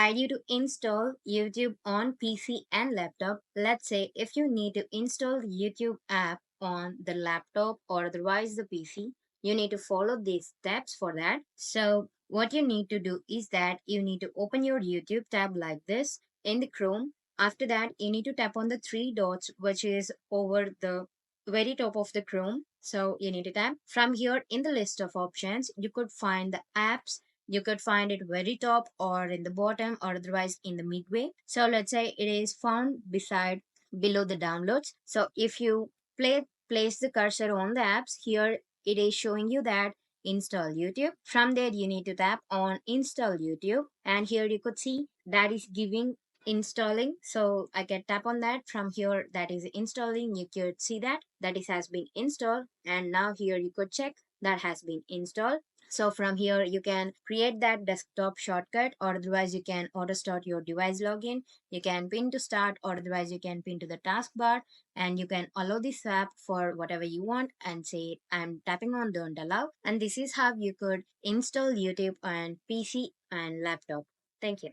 guide you to install YouTube on PC and laptop. Let's say if you need to install YouTube app on the laptop or otherwise the PC, you need to follow these steps for that. So what you need to do is that you need to open your YouTube tab like this in the Chrome. After that, you need to tap on the three dots which is over the very top of the Chrome. So you need to tap. From here in the list of options, you could find the apps. You could find it very top or in the bottom or otherwise in the midway. So let's say it is found beside below the downloads. So if you place the cursor on the apps, here it is showing you that install YouTube. From there you need to tap on install YouTube, and here you could see that is giving installing. So I can tap on that. From here that is installing, you could see that is has been installed, and now here you could check that has been installed. So from here you can create that desktop shortcut, or otherwise you can auto start your device login. You can pin to start, or otherwise you can pin to the taskbar, and you can allow this app for whatever you want and say I'm tapping on don't allow. And this is how you could install YouTube on PC and laptop. Thank you.